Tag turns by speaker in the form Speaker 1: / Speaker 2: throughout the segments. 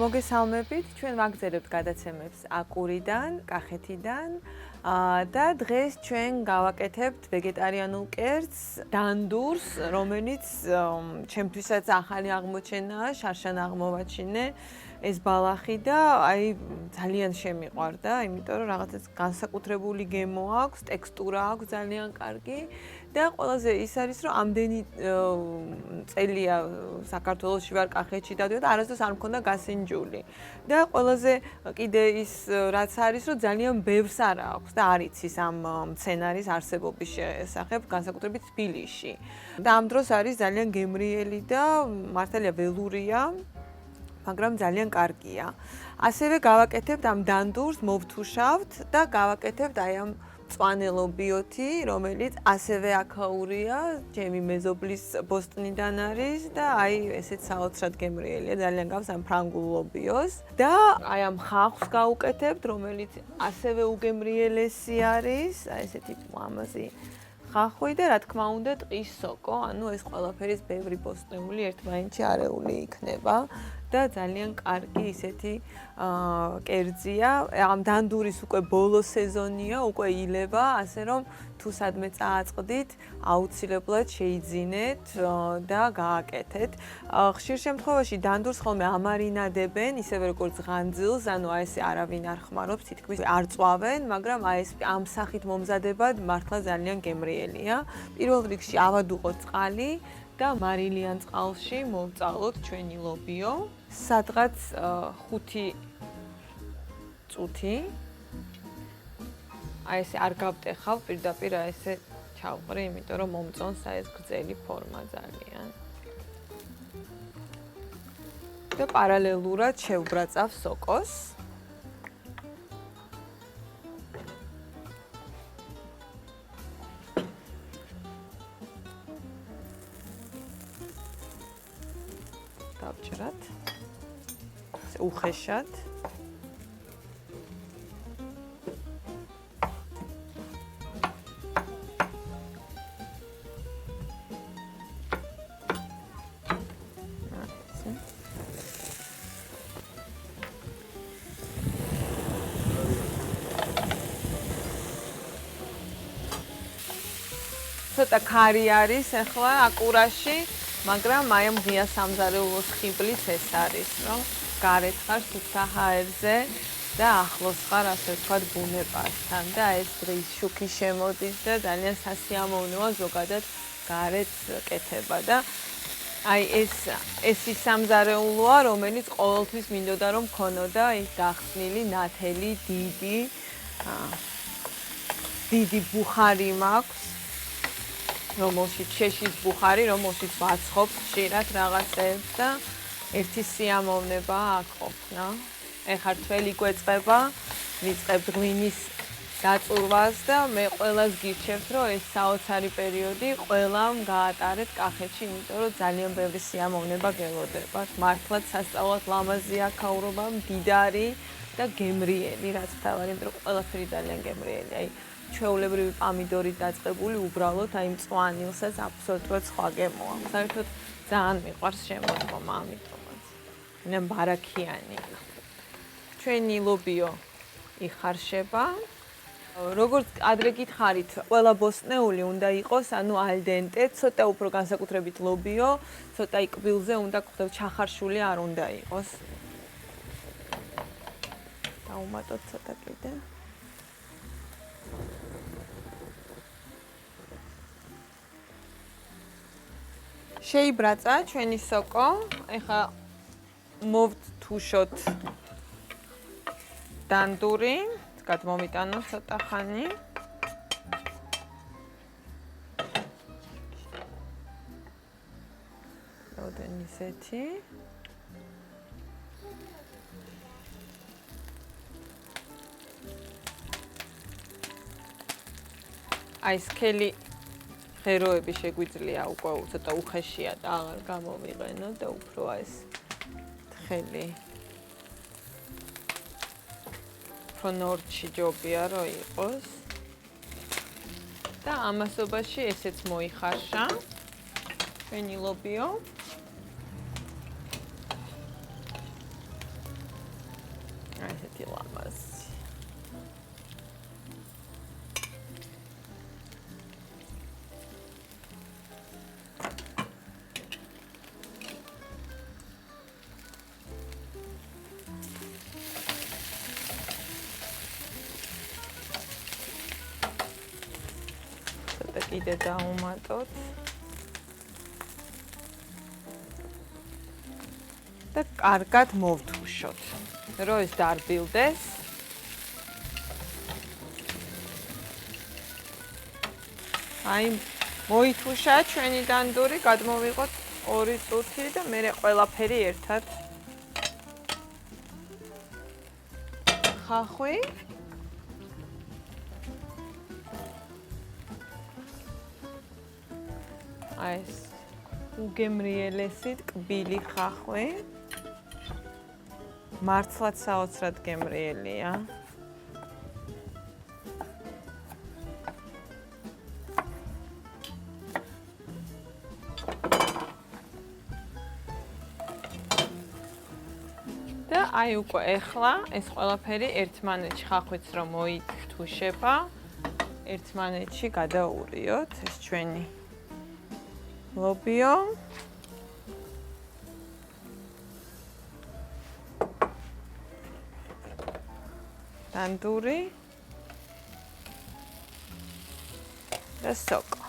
Speaker 1: მოგესალმებით, ჩვენ ვაგრძელებთ გადაცემებს აკურიდან, კახეთიდან და დღეს ჩვენ გავაკეთებთ ვეგეტარიანულ კერძს, დანდურს, რომელიც ჩემთვისაც ახალი აღმოჩენაა, შარშან აღმოვაჩინე ეს ბალახი და აი ძალიან შემიყვარდა, იმიტომ რომ რაღაცა განსაკუთრებული გემო აქვს, ტექსტურა აქვს ძალიან კარგი და ყველაზე ის არის, რომ ამდენი წელია საქართველოში ვარ, კახეთში დავდივარ და არასდროს არ მქონდა გასინჯული. და ყველაზე კიდე ის რაც არის, რომ ძალიან ბევრს არ აქვს და არ იცის ამ მცენარის არსებობის შესახებ, განსაკუთრებით თბილისში. და ამ დროს არის ძალიან გემრიელი და მართალია ველურია. მაგრამ ძალიან კარგია. ასევე გავაკეთებთ ამ დანდურს, მოვთუშავთ და გავაკეთებთ აი ამ მწვანე ლობიოთი, რომელიც ასევე აქაურია, ჩემი მეზობლის ბოსტნიდან არის და აი ესეც საოცრად გემრიელია, ძალიან გავს ამ ფრანგულ ლობიოს და აი ამ ხახვს გავუკეთებთ, რომელიც ასევე უგემრიელესი არის, აი ესეთი ლამაზი ხახვი და რა თქმა უნდა ტყის სოკო, ანუ ეს ყველაფერის ბევრი ბოსტნეული ერთმანეთში არეული იქნება. და ძალიან კარგი ისეთი კერძია. ამ დანდურის უკვე ბოლო სეზონია, უკვე ილება, ასე რომ თუ სადმე წააწყდით, აუცილებლად შეიძინეთ და გააკეთეთ. ხშირ შემთხვევაში დანდურს ხოლმე ამარინადებენ, ისევე როგორც ღანძილს, ანუ აი ესე არავინ არ ხმარობს, თითქმის არ წვავენ, მაგრამ აი ეს ამ სახით მომზადებად მართლა ძალიან გემრიელია. პირველ რიგში ავადუყოთ წყალი და მარილიან წყალში მოვწალოთ ჩვენი ლობიო. სადღაც 5 წუთი. აი ესე არ გავტეხავ პირდაპირ აი ესე ჩავყრი, იმიტომ რომ მომწონს აი ეს გრძელი ფორმა ძალიან. და პარალელურად შევბრაწავ სოკოს. დავჭრათ. უხეშად. ცოტა ქარი არის ახლა აკურაში, მაგრამ აი ამ ღია სამზარეულოს ხიბლიც ეს არის, რომ გარეთ ხარ სუფთა ჰაერზე და ახლოს ხარ, ასე ვთქვათ, ბუნებასთან და ეს დღის შუქი შემოდის და ძალიან სასიამოვნოა ზოგადად გარეთ კეთება და აი ეს ის სამზარეულოა, რომელიც ყოველთვის მინდოდა რომ მქონოდა ის გახსნილი ნათელი დიდი ბუხარი მაქვს. რომელშიც შეშის ბუხარი, რომელშიც ვაცხობ ხშირად რაღაცებს და ერთი სიამოვნება აქ ყოფნა. ეხლა თველი გვეწყება, ვიწყებთ ღვინის დაწურვას და მე ყველას გირჩევთ, რომ ეს საოცარი პერიოდი ყველამ გაატარეთ კახეთში, იმიტომ რომ ძალიან ბევრი სიამოვნება გელოდებათ. მართლაც სასწაულად ლამაზი აქაურობა, მდიდარი და გემრიელი, რაც თავარი, იმიტომ რომ ყველაფერი ძალიან გემრიელი. აი ჩვეულებრივი პამიდორი დაწყებული უბრალოდ აი მწვანილსაც აბსოლუტურად სხვა გემო აქვს. საერთოდ ძალიან მიყვარს შემოდგომა ამიტომაც. მე ბარაქიანი. ჩვენი ლობიო იხარშება. როგორც ადრე გითხარით, ყველა ბოსტნეული უნდა იყოს, ანუ ალდენტე, ცოტა უფრო განსაკუთრებით ლობიო, ცოტა იკბილზე უნდა გხვდეთ, ჩახარშული არ უნდა იყოს. დაუმატოთ ცოტა კიდე. შეიბრაცა ჩვენი სოკო. ეხლა მოვთუშოთ დანდური, გადმომიტანოთ ცოტა ხანი. როდენ ისეთი. აი სქელი ღეროები შეგვიძლია უკვე ცოტა უხეშია და აღარ გამოვიყენო და უფრო ეს თხელი ფონორჩი ჯობია რომ იყოს და ამასობაში ესეც მოიხარშა ჩვენი ლობიო ესეთი ლამაზი. კიდე დავუმატოთ და კარგად მოვთუშოთ, რომ ეს დარბილდეს. აი, მოითუშა ჩვენი დანდური, გადმოვიღოთ 2 წუთი და მერე ყველაფერი ერთად. ხახვი ეს უგემრიელესი ტკბილი ხახვი მართლაც საოცრად გემრიელია. და აი უკვე ეხლა ეს ყველაფერი ერთმანეთში ხახვიც რომ მოითუშება, ერთმანეთში გადაურიოთ ეს ჩვენი ლობიო. დანდური და სოკო.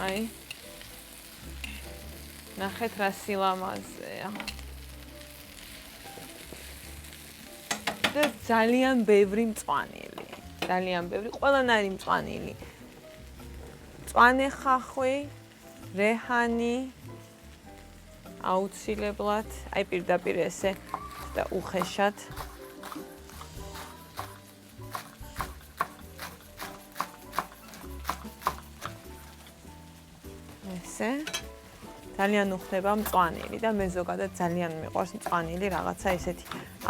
Speaker 1: აი ნახეთ რა სილამაზეა. და ძალიან ბევრი მწვანილი. ძალიან ბევრი, ყველანაირი მწვანილი. მწვანე ხახვი, რეჰანი აუცილებლად, აი პირდაპირ ესე და უხეშად. ესე ძალიან უხდება მწვანილი და მე ზოგადად ძალიან მიყვარს მწვანილი რაღაცა ესეთი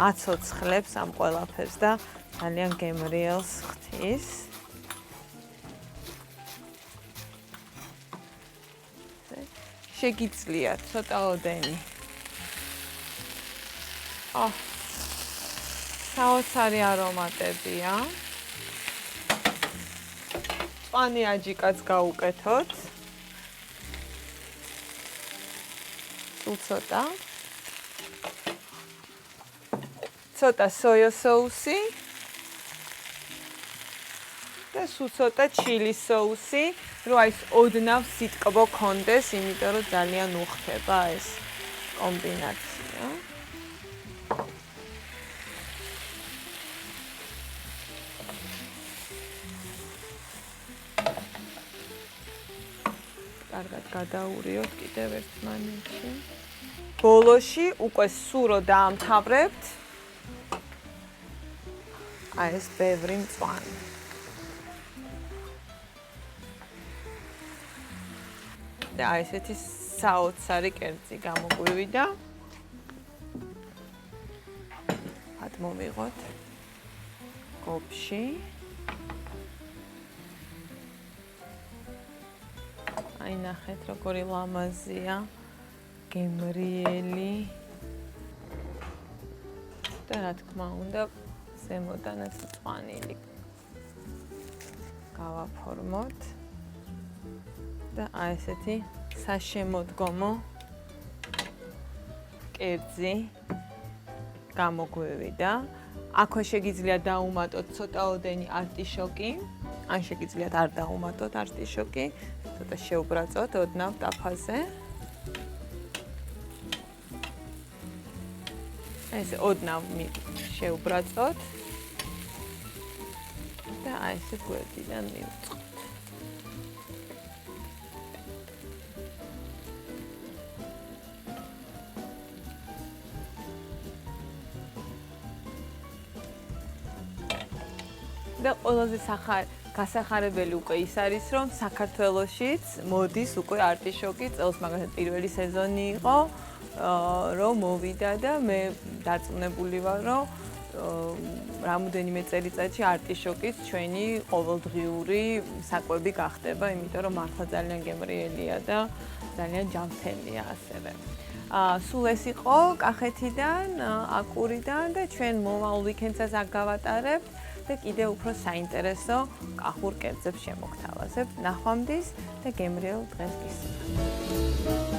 Speaker 1: აცოცხლებს ამ ყველაფერს და ძალიან გემრიელს ხდის. შეგიძლიათ ცოტა ოდენი. საოცარი არომატებია. მწვანე აჯიკაც გაუკეთოთ. ცოტა. ცოტა სოია соуსი. და სულ ცოტა ჩილი соуსი, რომ აი ეს ოდნავ სიტკბო კონდეს, იმიტომ რომ ძალიან უხდება ეს კომბინაცია. კარგად გადაურიოთ კიდევ ერთმანეთში. ბოლოში უკვე სულ რო დაამთავრებთ. აი ეს ბევრი მწვანე. და აი ესეთი საოცარი კერძი გამოგვივიდა. გადმოვიღოთ კოპში. აი ნახეთ როგორი ლამაზია, გემრიელი. და რა თქმა უნდა, ზემოდანაც მწვანილი გავაფორმოთ. და აი ესეთი საშემოდგომო კერძი გამოგვივიდა. აქვე შეგიძლიათ დაუმატოთ ცოტა ოდენი არტიშოკი, ან შეგიძლიათ არ დაუმატოთ არტიშოკი, ცოტა შეუბრაწოთ ოდნავ ტაფაზე. ეს ოდნავ შეუბრაწოთ და აი ესე გვერდიდან მივწყოთ. და ყველაზე გასახარებელი უკვე ის არის, რომ საქართველოშიც მოდის უკვე არტიშოკი, წელს მაგალითად პირველი სეზონი იყო, რომ მოვიდა და მე დარწმუნებული ვარ, რომ რამოდენიმე წელიწადში არტიშოკის ჩვენი ყოველდღიური საკვები გახდება, იმიტომ რომ მართლა ძალიან გემრიელია და ძალიან ჯანმრთელია ასევე. სულ ეს იყო კახეთიდან, აკურიდან და ჩვენ მომავალ ვიკენდსაც აქ გავატარებთ და კიდევ უფრო საინტერესო კახურ კერძებს შემოგთავაზებთ. ნახვამდის და გემრიელ დღეს გისურვებთ.